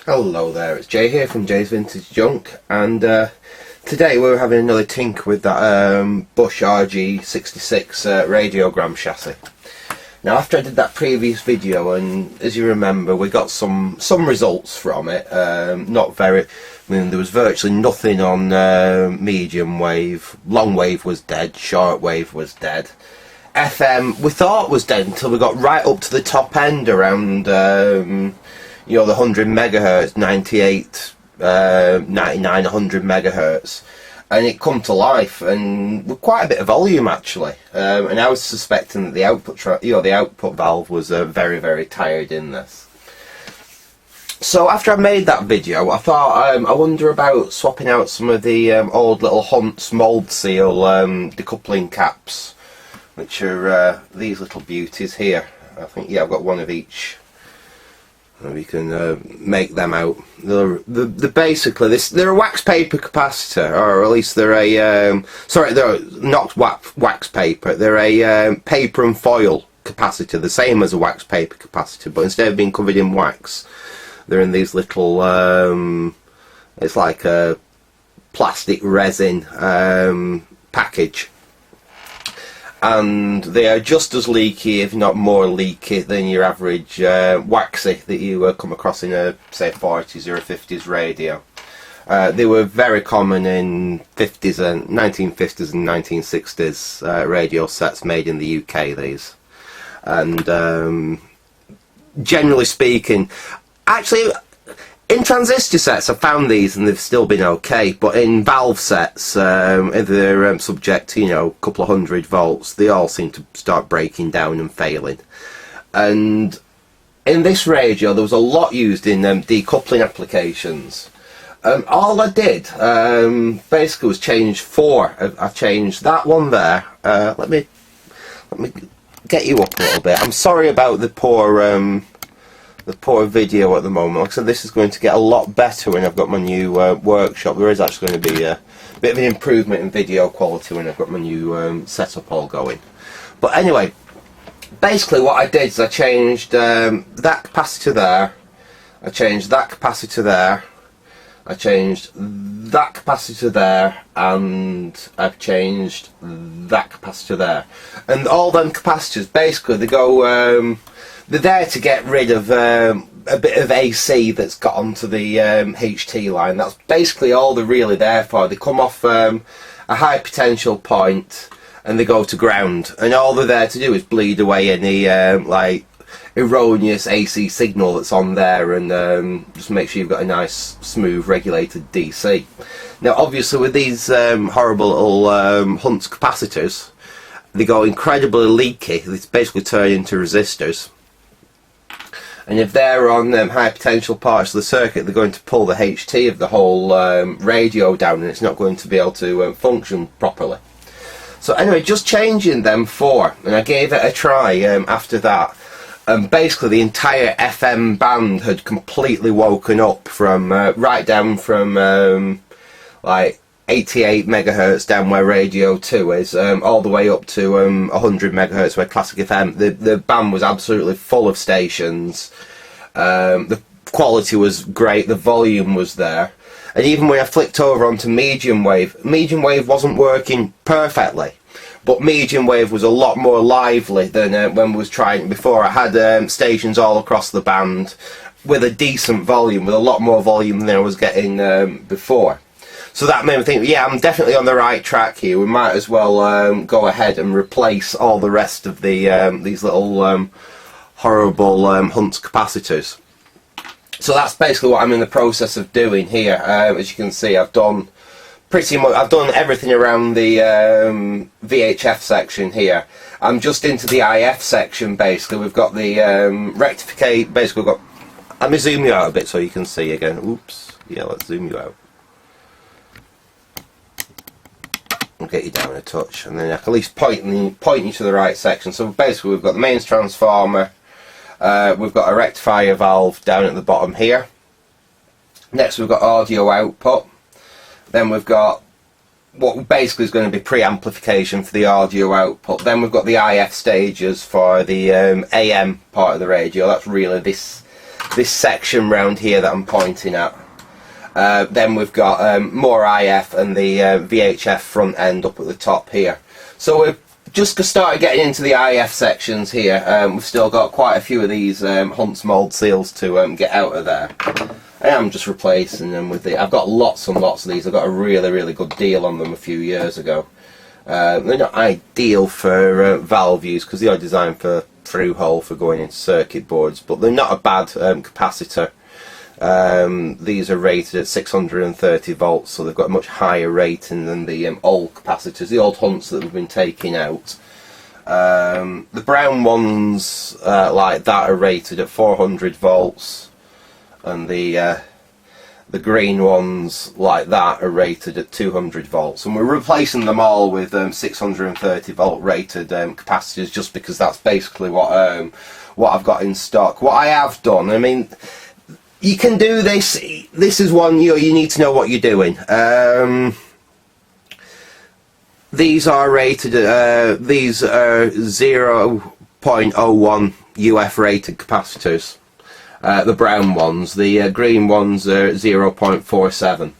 Hello there, it's Jay here from Jay's Vintage Junk, and today we're having another tinker with that Bush RG66 radiogram chassis. Now, after I did that previous video, and as you remember, we got some results from it. Not very. I mean, there was virtually nothing on medium wave. Long wave was dead. Short wave was dead. FM we thought was dead until we got right up to the top end around you know, the 100 megahertz, 98, 99, 100 megahertz, and it come to life, and with quite a bit of volume actually. And I was suspecting that the output valve was very, very tired in this. So after I made that video, I thought I wonder about swapping out some of the old little Hunt's mould seal decoupling caps, which are these little beauties here. I think, yeah, I've got one of each. We can make them out. They're basically they're a wax paper capacitor, or at least they're a sorry, they're not wax paper. They're a paper and foil capacitor, the same as a wax paper capacitor, but instead of being covered in wax, they're in these little it's like a plastic resin package. And they are just as leaky, if not more leaky, than your average waxy that you come across in a, say, 40s or a 50s radio. They were very common in 50s and 1950s and 1960s radio sets made in the UK, these. And generally speaking, actually, in transistor sets I found these and they've still been okay, but in valve sets, if they're subject to, you know, a couple of 100 volts, they all seem to start breaking down and failing. And in this radio there was a lot used in decoupling applications. All I did basically was change four. I changed that one there. Let me get you up a little bit. I'm sorry about the poor video at the moment. Like I said, this is going to get a lot better when I've got my new workshop. There is actually going to be a bit of an improvement in video quality when I've got my new setup all going. But anyway, basically what I did is I changed that capacitor there, I changed that capacitor there, I changed that capacitor there, and I've changed that capacitor there. And all them capacitors, basically, they go they're there to get rid of a bit of AC that's got onto the HT line. That's basically all they're really there for. They come off a high potential point and they go to ground, and all they're there to do is bleed away any like erroneous AC signal that's on there, and just make sure you've got a nice smooth regulated DC. Now obviously with these horrible little Hunt's capacitors, they go incredibly leaky. They basically turn into resistors. And if they're on high potential parts of the circuit, they're going to pull the HT of the whole radio down, and it's not going to be able to function properly. So anyway, just changing them four, and I gave it a try after that. And basically the entire FM band had completely woken up from right down from like 88 megahertz down where Radio 2 is, all the way up to 100 megahertz where Classic FM. The band was absolutely full of stations. The quality was great, the volume was there, and even when I flicked over onto medium wave wasn't working perfectly, but medium wave was a lot more lively than when we was trying it before. I had stations all across the band with a decent volume, with a lot more volume than I was getting before. So that made me think, yeah, I'm definitely on the right track here. We might as well go ahead and replace all the rest of the these little horrible Hunt's capacitors. So that's basically what I'm in the process of doing here. As you can see, I've done pretty much. I've done everything around the VHF section here. I'm just into the IF section. Basically, we've got the rectificate. Basically, we've got. Let me zoom you out a bit so you can see again. Oops. Yeah, let's zoom you out. I'll get you down a touch, and then I can at least point you to the right section. So basically we've got the mains transformer, we've got a rectifier valve down at the bottom here. Next we've got audio output, then we've got what basically is going to be preamplification for the audio output, then we've got the IF stages for the AM part of the radio. That's really this this section round here that I'm pointing at. Then we've got more IF and the VHF front end up at the top here. So we've just started getting into the IF sections here. We've still got quite a few of these Hunt's mould seals to get out of there. I am just replacing them with the... I've got lots and lots of these. I got a really good deal on them a few years ago. They're not ideal for valve use because they are designed for through hole for going into circuit boards, but they're not a bad capacitor. These are rated at 630 volts, so they've got a much higher rating than the old capacitors, the old Hunts that we've been taking out. The brown ones like that are rated at 400 volts, and the green ones like that are rated at 200 volts, and we're replacing them all with 630 volt rated capacitors, just because that's basically what I've got in stock. What I have done, I mean, you can do this. This is one you need to know what you're doing. These are rated. These are 0.01 UF rated capacitors. The brown ones. The green ones are 0.47.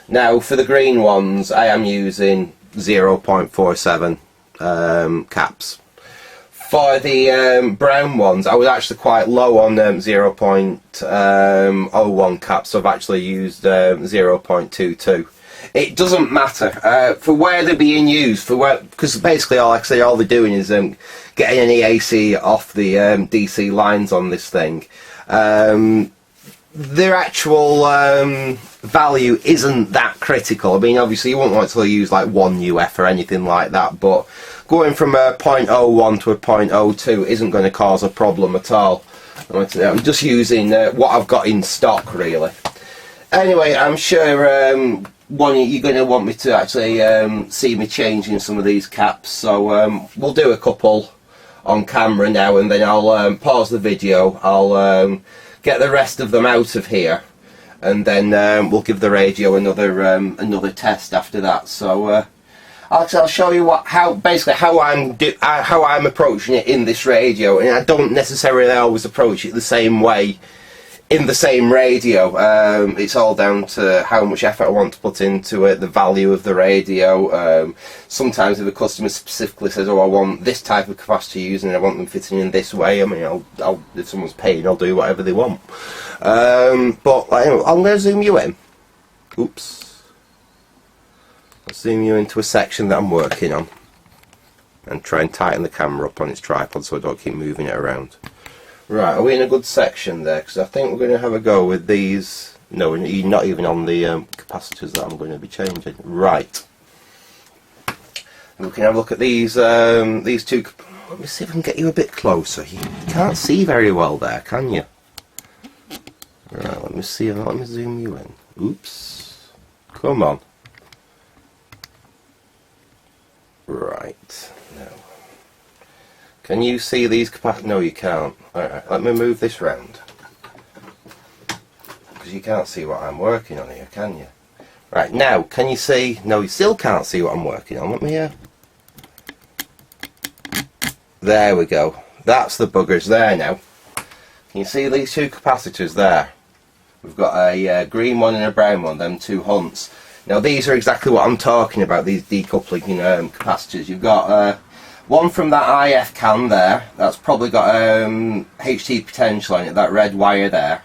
Now, for the green ones, I am using 0.47 caps. For the brown ones, I was actually quite low on 0.01 caps, so I've actually used 0.22. It doesn't matter for where they're being used, because basically, like I say, all they're doing is getting any AC off the DC lines on this thing. Their actual value isn't that critical. I mean, obviously you won't want to use like 1 UF or anything like that, but going from a 0.01 to a 0.02 isn't going to cause a problem at all. I'm just using what I've got in stock, really. Anyway, I'm sure you're going to want me to actually see me changing some of these caps, so we'll do a couple on camera now, and then I'll pause the video. I'll get the rest of them out of here, and then we'll give the radio another test after that. So I'll show you how I'm approaching it in this radio, and I don't necessarily always approach it the same way in the same radio. It's all down to how much effort I want to put into it, the value of the radio. Sometimes if a customer specifically says, "Oh, I want this type of capacitor used and I want them fitting in this way," I mean, I'll if someone's paying, I'll do whatever they want. But anyway, I'm going to zoom you in. Oops. I'll zoom you into a section that I'm working on, and try and tighten the camera up on its tripod so I don't keep moving it around. Right, are we in a good section there? Because I think we're going to have a go with these. No, you're not even on the capacitors that I'm going to be changing. Right. We can have a look at these two. Let me see if I can get you a bit closer. You can't see very well there, can you? Right, let me see. Let me zoom you in. Oops. Come on. Right. Now. Can you see these capacitors? No, you can't. Alright, let me move this round. Because you can't see what I'm working on here, can you? Right, now, can you see? No, you still can't see what I'm working on. Let me There we go. That's the buggers there now. Can you see these two capacitors there? We've got a green one and a brown one, them two Hunts. Now, these are exactly what I'm talking about, these decoupling capacitors. You've got one from that IF can there, that's probably got HT potential in it, that red wire there,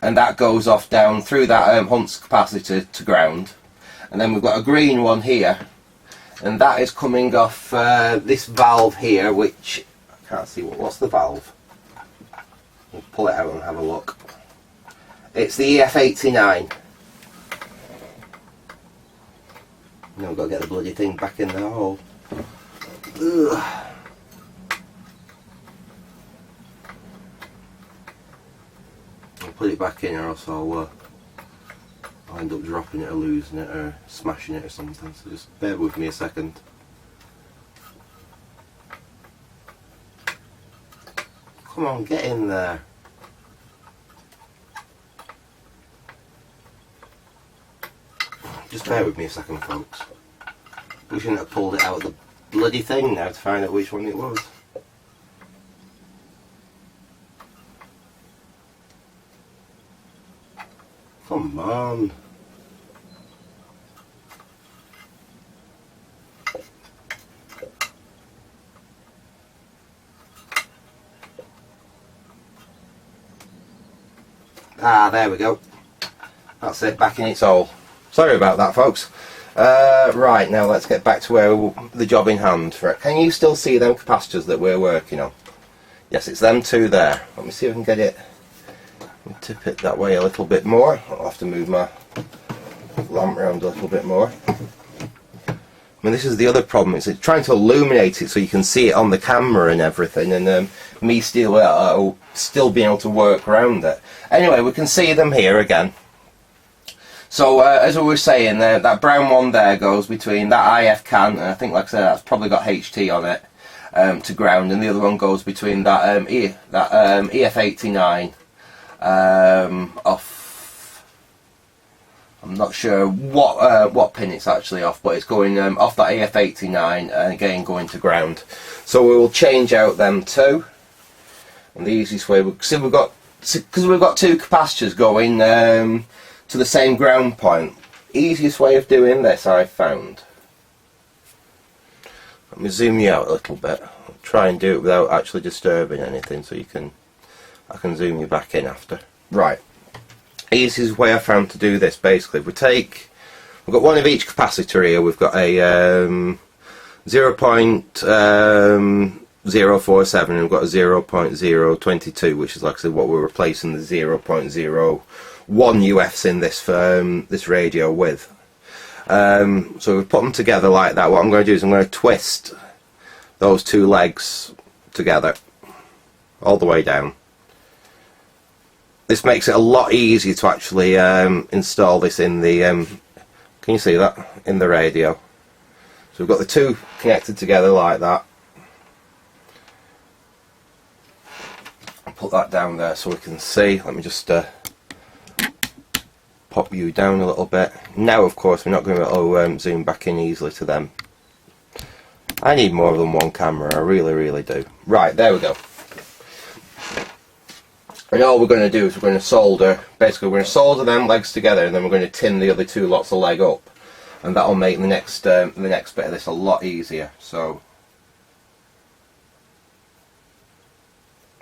and that goes off down through that Hunt's capacitor to ground. And then we've got a green one here, and that is coming off this valve here, which I can't see. What's the valve? We'll pull it out and have a look. It's the EF89. Now I've got to get the bloody thing back in the hole. Ugh. I'll put it back in, or else I'll end up dropping it or losing it or smashing it or something, so just bear with me a second. Come on, get in there. Just bear with me a second, folks. We shouldn't have pulled it out of the bloody thing now to find out which one it was. Come on. Ah, there we go. That's it, back in its hole. Sorry about that, folks. Right, now let's get back to where the job in hand. Can you still see them capacitors that we're working on? Yes, it's them two there. Let me see if I can get it. Tip it that way a little bit more. I'll have to move my lamp around a little bit more. I mean, this is the other problem. It's trying to illuminate it so you can see it on the camera and everything, and me still being able to work around it. Anyway, we can see them here again. So as we were saying, that brown one there goes between that IF can, and I think, like I said, that's probably got HT on it, to ground, and the other one goes between that EF89 off. I'm not sure what pin it's actually off, but it's going off that EF89 and again going to ground. So we will change out them two, and the easiest way, because we've got two capacitors going to the same ground point. Easiest way of doing this, I've found. Let me zoom you out a little bit. I'll try and do it without actually disturbing anything, so I can zoom you back in after. Right. Easiest way I found to do this, basically, we've got one of each capacitor here. We've got a 0.047 and we've got a 0.022, which is, like I said, what we're replacing the 0.01 UFs in this radio with. So we put them together like that. What I'm going to do is I'm going to twist those two legs together all the way down. This makes it a lot easier to actually install this in the can you see that? In the radio. So we've got the two connected together like that. I'll put that down there so we can see. Let me just pop you down a little bit. Now, of course, we're not going to zoom back in easily to them. I need more than one camera, I really, really do. Right, there we go. And all we're going to do is we're going to solder, basically we're going to solder them legs together, and then we're going to tin the other two lots of leg up. And that'll make the next bit of this a lot easier. So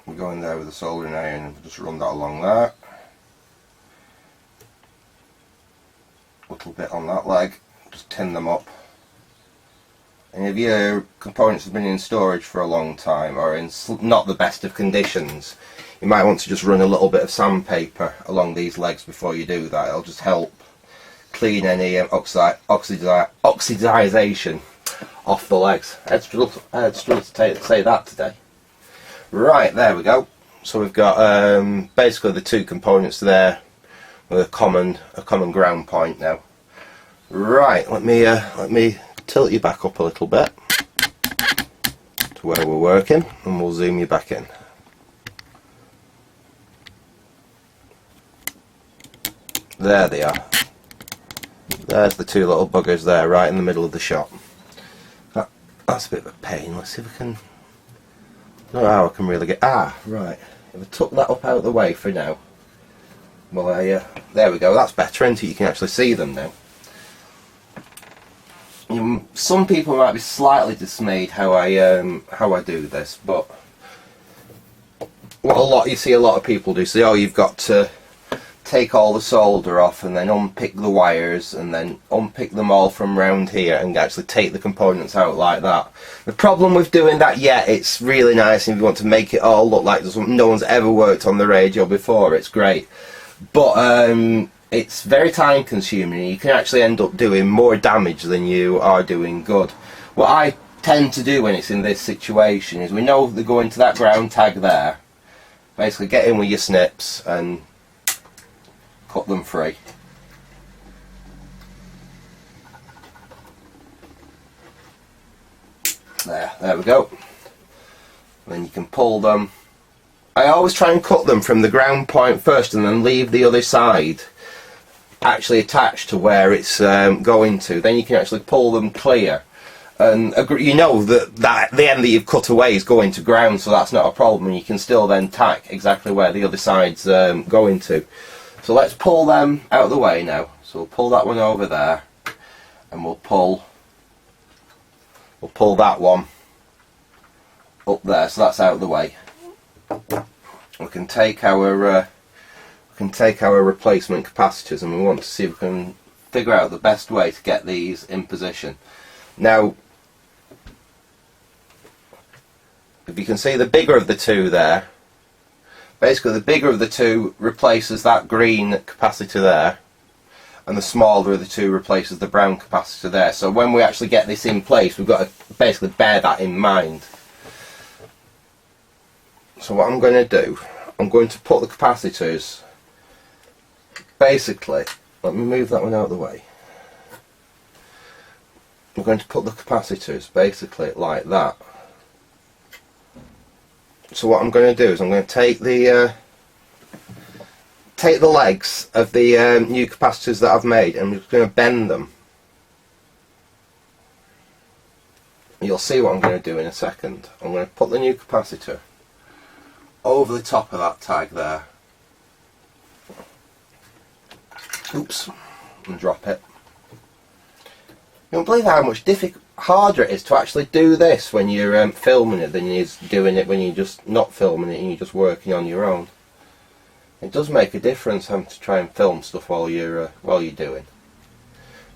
we're going there with the soldering iron and just run that along there. A little bit on that leg, just tin them up. And if your components have been in storage for a long time or in not the best of conditions, you might want to just run a little bit of sandpaper along these legs before you do that. It'll just help clean any oxidization off the legs. I had struggled to say that today. Right, there we go. So we've got basically the two components there with a common ground point now. Right, let me tilt you back up a little bit to where we're working, and we'll zoom you back in. There they are. There's the two little buggers there, right in the middle of the shot. That's a bit of a pain. Let's see if I can. I don't know how I can really get. Right. If I tuck that up out of the way for now. Well, there we go. That's better, isn't it? You can actually see them now. Some people might be slightly dismayed how I do this, but what you see a lot of people do. So, you've got to take all the solder off and then unpick the wires and then unpick them all from round here and actually take the components out like that. The problem with doing that, it's really nice, and if you want to make it all look like no one's ever worked on the radio before, it's great. But it's very time consuming, and you can actually end up doing more damage than you are doing good. What I tend to do when it's in this situation is, we know they're going to that ground tag there. Basically get in with your snips and cut them free. There we go. Then you can pull them. I always try and cut them from the ground point first and then leave the other side actually attached to where it's going to. Then you can actually pull them clear, and you know that the end that you've cut away is going to ground, so that's not a problem, and you can still then tack exactly where the other side's going to. So let's pull them out of the way now. So we'll pull that one over there, and we'll pull that one up there. So that's out of the way. We can take our replacement capacitors, and we want to see if we can figure out the best way to get these in position. Now, if you can see the bigger of the two there, basically the bigger of the two replaces that green capacitor there, and the smaller of the two replaces the brown capacitor there. So when we actually get this in place, we've got to basically bear that in mind. So what I'm going to do, I'm going to put the capacitors, basically, let me move that one out of the way. I'm going to put the capacitors basically like that. So what I'm going to do is I'm going to take the legs of the new capacitors that I've made, and I'm just going to bend them. You'll see what I'm going to do in a second. I'm going to put the new capacitor over the top of that tag there. Oops, and drop it. You won't believe how much harder it is to actually do this when you're filming it than it is doing it when you're just not filming it and you're just working on your own. It does make a difference having to try and film stuff while you're doing.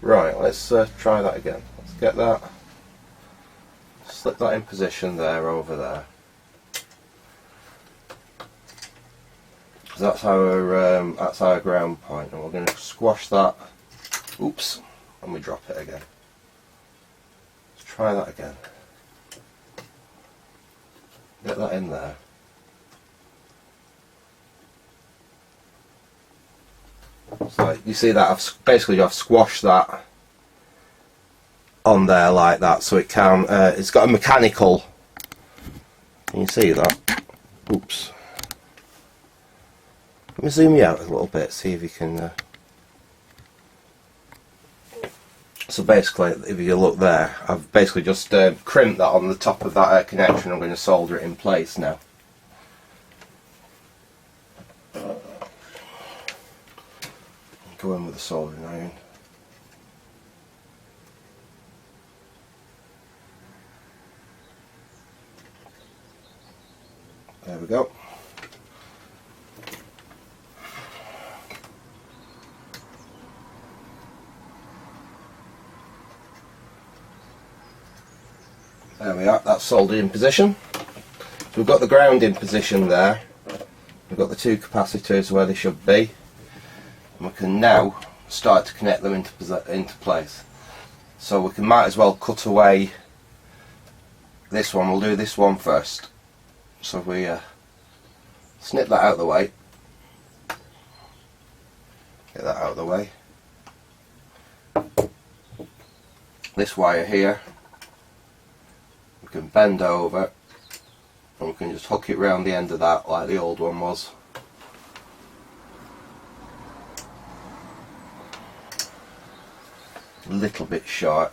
Right, let's try that again. Let's get that. Slip that in position there, over there. That's our ground point, and we're going to squash that. Oops, and we drop it again. Let's try that again. Get that in there. So you see that I've squashed that on there like that, so it can. It's got a mechanical. Can you see that? Oops. Let me zoom you out a little bit, see if you can. So basically, if you look there, I've basically just crimped that on the top of that connection. I'm going to solder it in place now. Go in with the soldering iron. There we go. There we are, that's soldered in position. So we've got the ground in position there. We've got the two capacitors where they should be. And we can now start to connect them into place. So we might as well cut away this one. We'll do this one first. So if we snip that out of the way. Get that out of the way. This wire here, we can bend over and we can just hook it round the end of that like the old one was. A little bit short.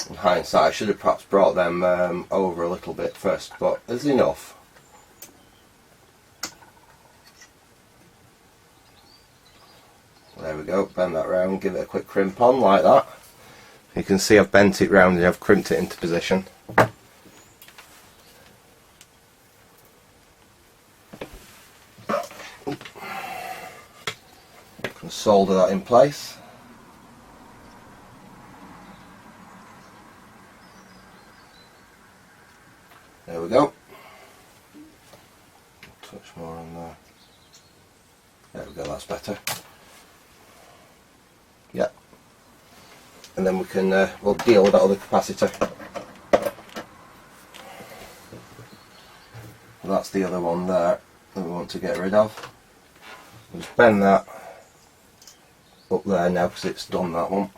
In hindsight, I should have perhaps brought them over a little bit first, but there's enough. There we go, bend that round, give it a quick crimp on like that. You can see I've bent it round and I've crimped it into position. Can solder that in place. There we go. Touch more on there. There we go, that's better. Yeah. And then we can we'll deal with that other capacitor. That's the other one there that we want to get rid of. We'll just bend that up there now because it's done, that one.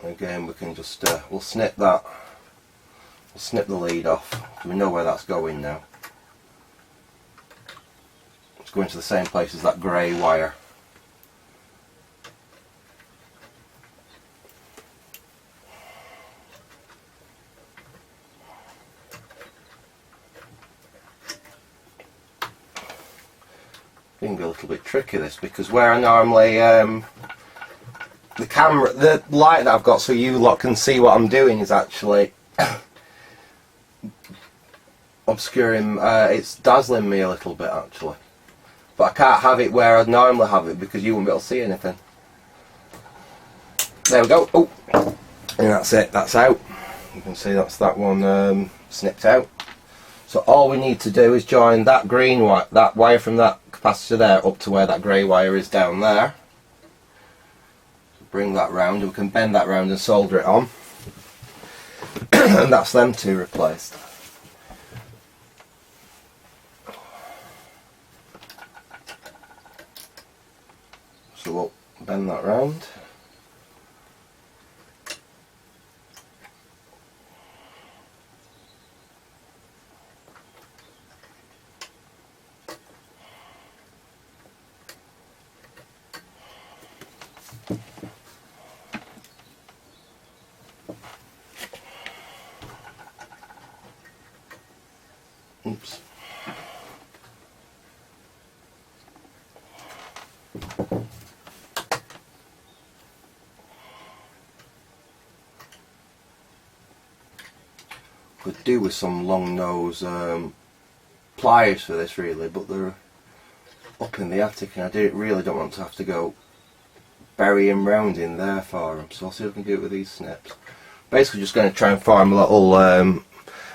Again, we can just we'll snip that. We'll snip the lead off. We know where that's going now. It's going to the same place as that grey wire. Being a little bit tricky this, because where I normally the light that I've got so you lot can see what I'm doing is actually obscuring, it's dazzling me a little bit actually, but I can't have it where I'd normally have it because you won't be able to see anything. There we go. Oh, and that's it, that's out. You can see that's that one snipped out. So all we need to do is join that green wire, that wire from that capacitor there up to where that grey wire is down there. Bring that round and we can bend that round and solder it on. And that's them two replaced. So we'll bend that round. Oops. Could do with some long nose pliers for this really, but they're up in the attic and I really don't want to have to go burying round in there for them, so I'll see if I can do it with these snips. Basically just going to try and form a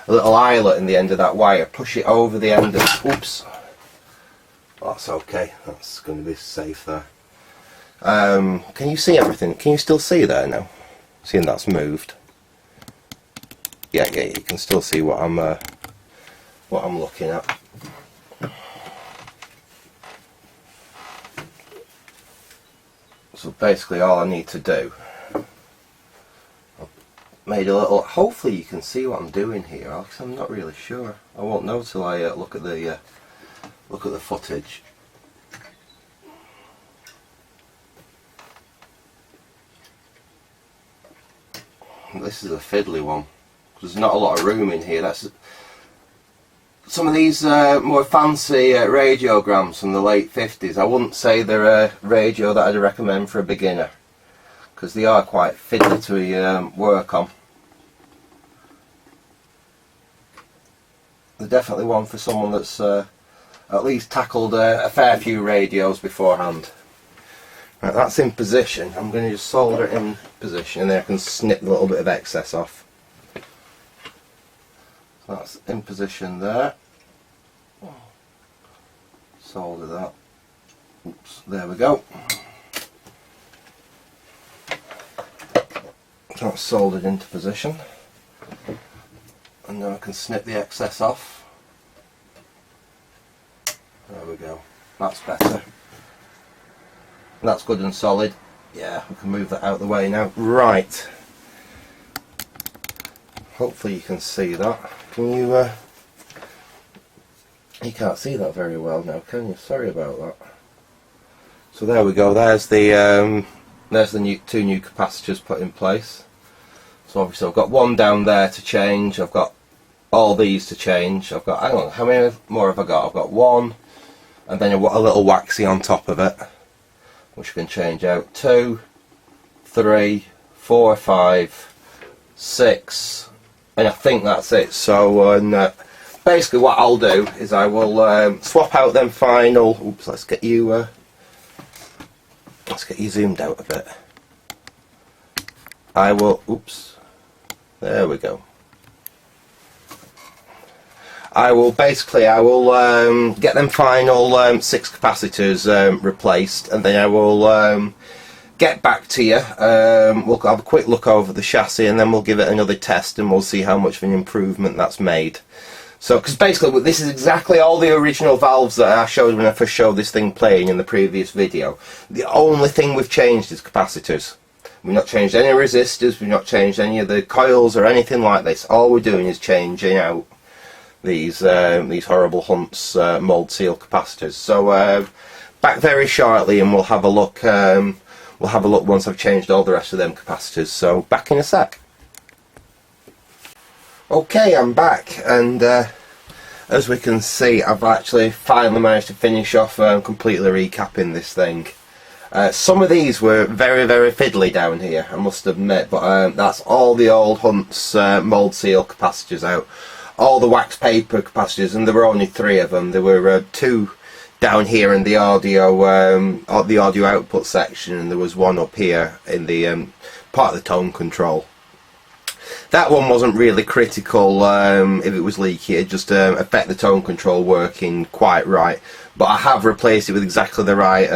little eyelet in the end of that wire, push it over the end of, oops, that's okay, that's going to be safe there. Can you see everything? Can you still see there now? Seeing that's moved. Yeah, you can still see what I'm looking at. So basically all I need to do, I've made a little, hopefully you can see what I'm doing here, because I'm not really sure. I won't know till I look at the footage. This is a fiddly one. There's not a lot of room in here. That's some of these more fancy radiograms from the late 50s. I wouldn't say they're a radio that I'd recommend for a beginner, because they are quite fiddly to work on. They're definitely one for someone that's at least tackled a fair few radios beforehand. Right, that's in position. I'm going to just solder it in position and then I can snip a little bit of excess off. So that's in position there. Solder that. Oops, there we go. So that's soldered into position. And now I can snip the excess off. There we go. That's better. That's good and solid. Yeah, we can move that out of the way now. Right. Hopefully you can see that. Can you? You can't see that very well now, can you? Sorry about that. So there we go. There's the two new capacitors put in place. So obviously I've got one down there to change. I've got all these to change. I've got, hang on, how many more have I got? I've got one, and then a little waxy on top of it, which we can change out. 2, 3, 4, 5, 6, and I think that's it. So basically what I'll do is I will swap out them final, oops, let's get you zoomed out a bit. I will, oops, there we go. I will get them final 6 capacitors replaced, and then I will get back to you. We'll have a quick look over the chassis and then we'll give it another test and we'll see how much of an improvement that's made. So, because basically this is exactly all the original valves that I showed when I first showed this thing playing in the previous video. The only thing we've changed is capacitors. We've not changed any resistors, we've not changed any of the coils or anything like this. All we're doing is changing out these horrible Hunt's mould seal capacitors. So back very shortly and we'll have a look. We'll have a look once I've changed all the rest of them capacitors. So back in a sec. Okay, I'm back, and as we can see, I've actually finally managed to finish off completely recapping this thing. Some of these were very, very fiddly down here, I must admit, but that's all the old Hunt's mould seal capacitors out. All the wax paper capacitors, and there were only 3 of them. There were 2 down here in the audio output section, and there was 1 up here in the part of the tone control. That one wasn't really critical if it was leaky, it just affected the tone control working quite right. But I have replaced it with exactly the right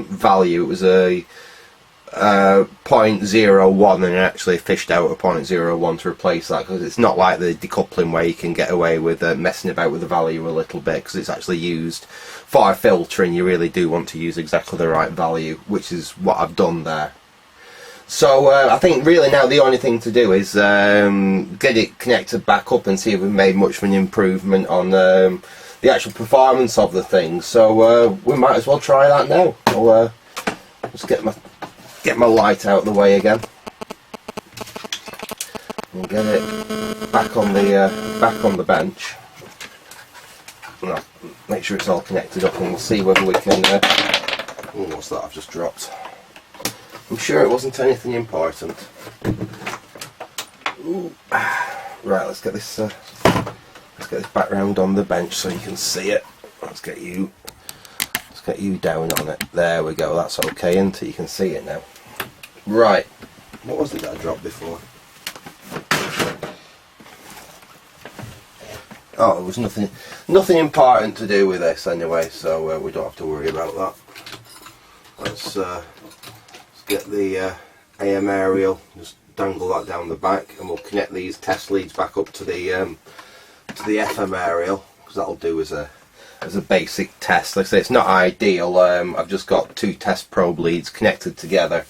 value. It was a 0.01, and I actually fished out a 0.01 to replace that, because it's not like the decoupling where you can get away with messing about with the value a little bit, because it's actually used for filtering. You really do want to use exactly the right value, which is what I've done there. So I think really now the only thing to do is get it connected back up and see if we've made much of an improvement on the actual performance of the thing. So we might as well try that now. I'll just get my light out of the way again. We'll get it back on the bench. No, make sure it's all connected up, and we'll see whether we can. Oh, what's that I've just dropped? I'm sure it wasn't anything important. Ooh. Right, let's get this back round on the bench so you can see it. Let's get you down on it. There we go. That's okay, isn't it? You can see it now. Right. What was it that I dropped before? Oh, it was nothing important to do with this anyway, so we don't have to worry about that. Let's get the AM aerial, just dangle that down the back, and we'll connect these test leads back up to the FM aerial, because that'll do as a basic test. Like I say, it's not ideal. I've just got 2 test probe leads connected together,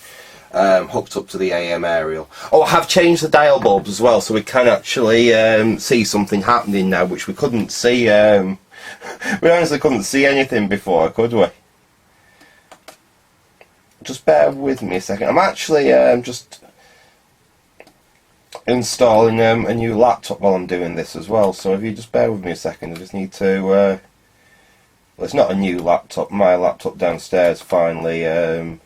hooked up to the AM aerial. Oh, I have changed the dial bulbs as well, so we can actually see something happening now, which we couldn't see. We honestly couldn't see anything before, could we? Just bear with me a second. I'm actually just installing a new laptop while I'm doing this as well, so if you just bear with me a second, I just need to well, it's not a new laptop. My laptop downstairs finally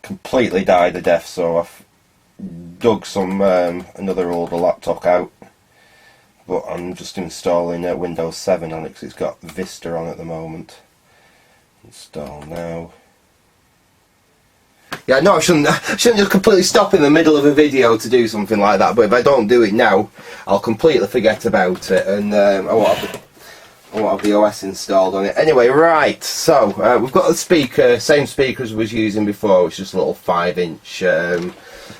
completely died a death, so I've dug some another older laptop out, but I'm just installing Windows 7 on it because it's got Vista on at the moment. Install now. Yeah, no, I shouldn't just completely stop in the middle of a video to do something like that, but if I don't do it now, I'll completely forget about it, and I won't have the OS installed on it. Anyway, right, so we've got the speaker, same speaker as we was using before, which is just a little 5-inch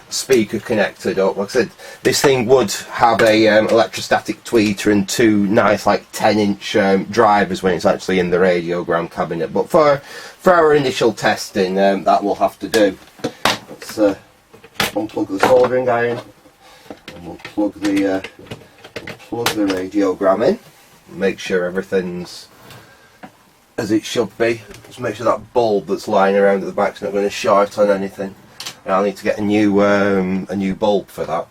speaker connected up. Like I said, this thing would have a electrostatic tweeter and 2 nice like 10-inch drivers when it's actually in the radiogram cabinet, but for our initial testing, that will have to do. Let's unplug the soldering iron, and we'll plug the radiogram in. Make sure everything's as it should be. Just make sure that bulb that's lying around at the back's not going to short on anything. And I'll need to get a new bulb for that.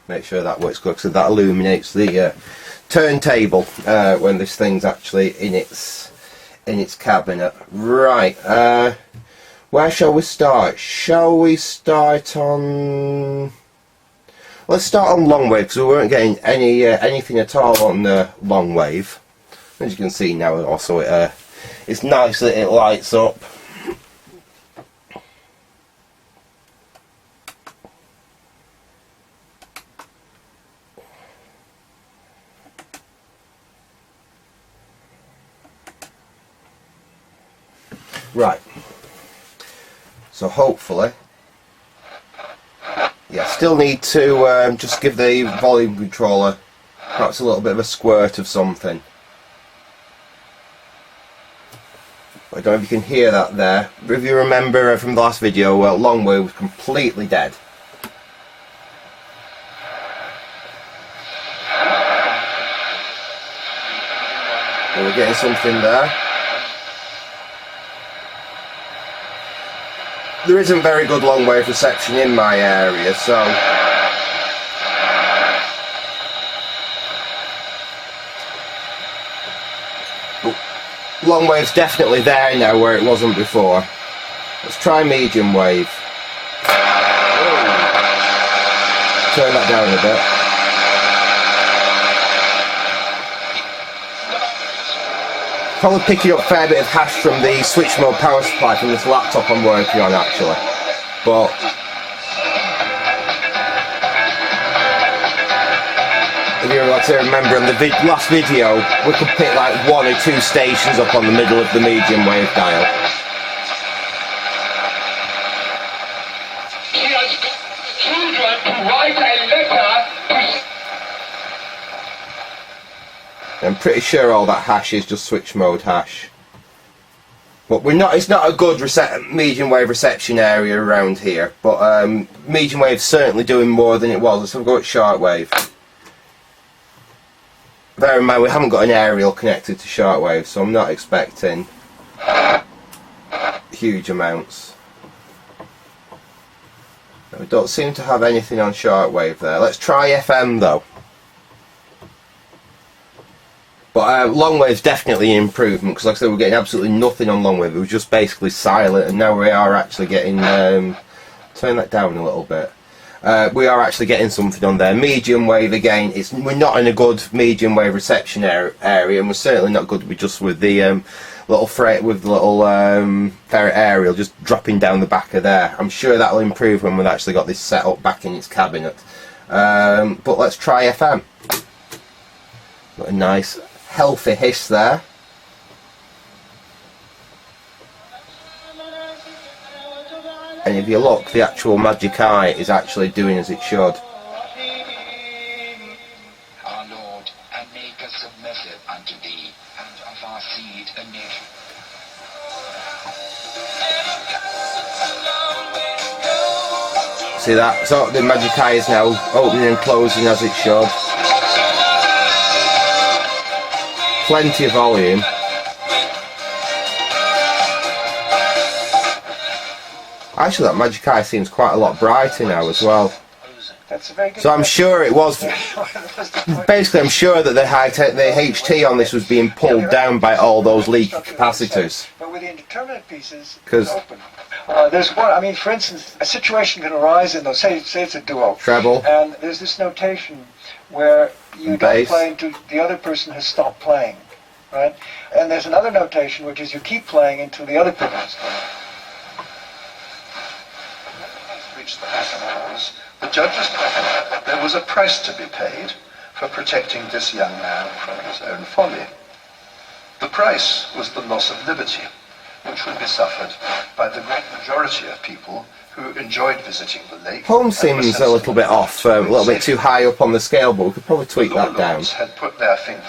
Make sure that works good, so that illuminates the turntable when this thing's actually in its cabinet. Right. Where shall we start? Shall we start on? Let's start on long wave, because we weren't getting anything at all on long wave. As you can see now, also it's nice that it lights up. Right. So hopefully. Yeah, still need to just give the volume controller perhaps a little bit of a squirt of something. I don't know if you can hear that there. If you remember from the last video, long wave was completely dead. So we're getting something there. There isn't very good long wave reception in my area, so long wave's definitely there now where it wasn't before. Let's try medium wave. Turn that down a bit. Probably picking up a fair bit of hash from the switch mode power supply from this laptop I'm working on actually. But if you like to remember in the last video, we could pick like 1 or 2 stations up on the middle of the medium wave dial. I'm pretty sure all that hash is just switch mode hash. But we're not. It's not a good medium wave reception area around here. But medium wave's certainly doing more than it was. Let's have a go at short wave. Bear in mind we haven't got an aerial connected to short wave, so I'm not expecting huge amounts. We don't seem to have anything on short wave there. Let's try FM though. But long wave's definitely an improvement, because like I said, we're getting absolutely nothing on long wave. It was just basically silent, and now we are actually getting turn that down a little bit. We are actually getting something on there. Medium wave again, we're not in a good medium wave reception area, and we're certainly not good with the little ferret aerial just dropping down the back of there. I'm sure that'll improve when we've actually got this set up back in its cabinet. But let's try FM. Got a nice healthy hiss there. And if you look, the actual Magic Eye is actually doing as it should. Our Lord, and make us submissive unto thee, and of our seed a nation. See that? So the Magic Eye is now opening and closing as it should. Plenty of volume. Actually, that Magic Eye seems quite a lot brighter now as well. So I'm sure it was. Basically, I'm sure that the HT on this was being pulled down by all those leaky capacitors. But with the indeterminate pieces, because there's one. I mean, for instance, a situation can arise in those. Say it's a duo. Treble. And there's this notation where you don't play until the other person has stopped playing, right? And there's another notation which is you keep playing until the other person has stopped. The house, the judges declared that there was a price to be paid for protecting this young man from his own folly. The price was the loss of liberty, which would be suffered by the great majority of people who enjoyed visiting the lake. Home seems a little bit off, a little bit too high up on the scale, but we could probably tweak that down. Had put their finger.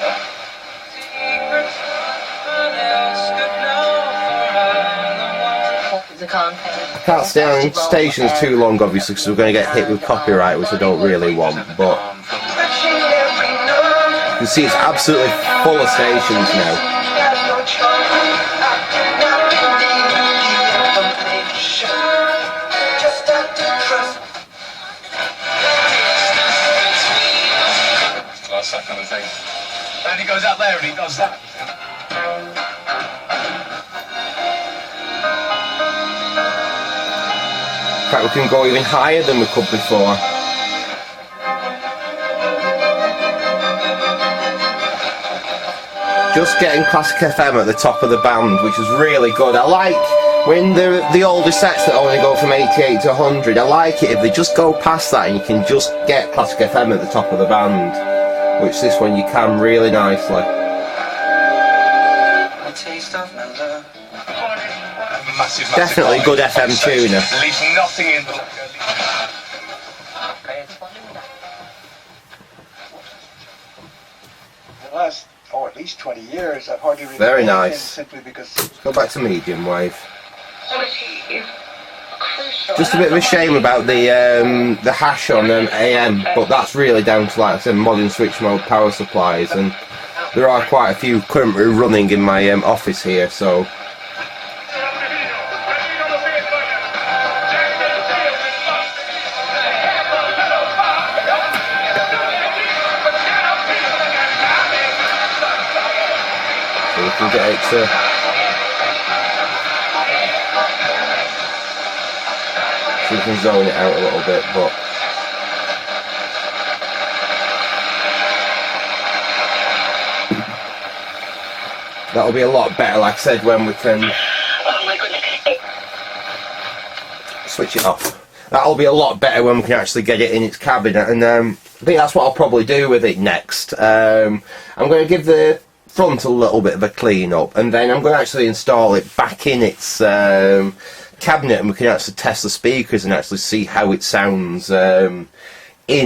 I can't stay on stations too long, obviously, because we're going to get hit with copyright, which I don't really want, but you can see it's absolutely full of stations now. That's that kind of thing. And he goes up there and he does that. In fact, we can go even higher than we could before. Just getting classic FM at the top of the band, which is really good. I like when the older sets that only go from 88 to 100, I like it if they just go past that and you can just get classic FM at the top of the band, which this one you can really nicely. A taste of love. Definitely good FM tuner. Leaves nothing in the... The last, at least 20 years, I've hardly really Very played nice. it simply because... Let's go back to medium wave. Just a bit of a shame about the hash on AM, but that's really down to, like I said, modern switch mode power supplies, and there are quite a few currently running in my office here, so... can get it to... So we can zone it out a little bit, but... That'll be a lot better, like I said, when we can... Oh my goodness. Switch it off. That'll be a lot better when we can actually get it in its cabinet, and I think that's what I'll probably do with it next. I'm going to give the front a little bit of a clean up, and then I'm going to actually install it back in its cabinet, and we can actually test the speakers and actually see how it sounds in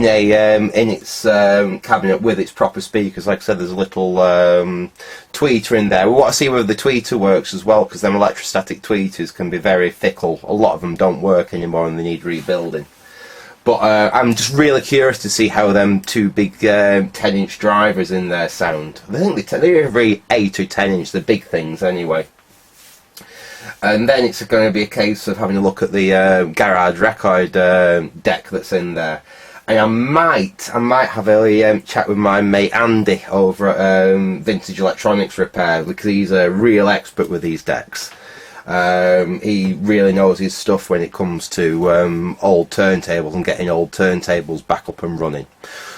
its cabinet with its proper speakers. Like I said, there's a little tweeter in there. We want to see whether the tweeter works as well, because them electrostatic tweeters can be very fickle. A lot of them don't work anymore and they need rebuilding. But I'm just really curious to see how them two big 10-inch drivers in there sound. I think they're every 8 or 10 inch, the big things anyway. And then it's going to be a case of having a look at the garage record deck that's in there. And I might have a chat with my mate Andy over at Vintage Electronics Repair, because he's a real expert with these decks. He really knows his stuff when it comes to old turntables and getting old turntables back up and running.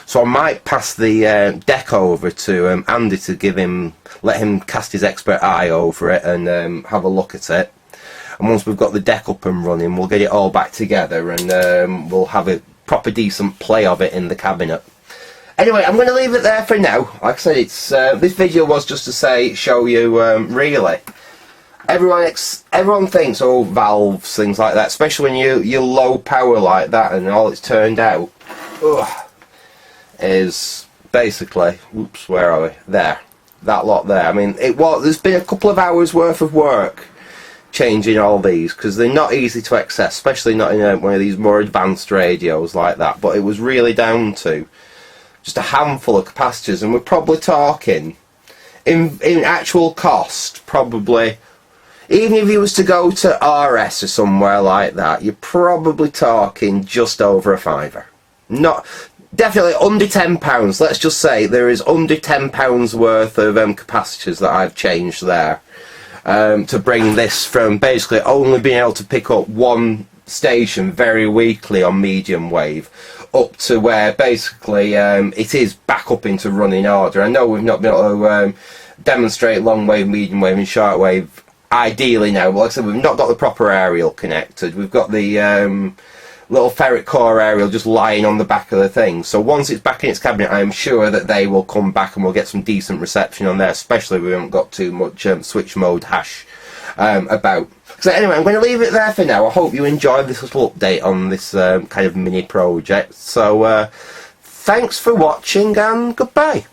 So I might pass the deck over to Andy to let him cast his expert eye over it and have a look at it. And once we've got the deck up and running, we'll get it all back together, and we'll have a proper decent play of it in the cabinet. Anyway, I'm going to leave it there for now. Like I said, it's this video was just to show you really. Everyone thinks, oh, valves, things like that, especially when you low power like that, and all it's turned out is basically, whoops, where are we? There, that lot there. I mean, there's been a couple of hours worth of work changing all these, because they're not easy to access, especially not in one of these more advanced radios like that. But it was really down to just a handful of capacitors, and we're probably talking in actual cost, probably, even if you was to go to RS or somewhere like that, you're probably talking just over a £5. Not definitely under £10. Let's just say there is under £10 worth of capacitors that I've changed there. To bring this from basically only being able to pick up one station very weakly on medium wave up to where basically it is back up into running order. I know we've not been able to demonstrate long wave, medium wave and short wave ideally now, but like I said, we've not got the proper aerial connected. We've got the little ferret core aerial just lying on the back of the thing. So once it's back in its cabinet, I am sure that they will come back and we'll get some decent reception on there, especially if we haven't got too much switch mode hash about. So anyway, I'm going to leave it there for now. I hope you enjoyed this little update on this kind of mini project. So thanks for watching and goodbye.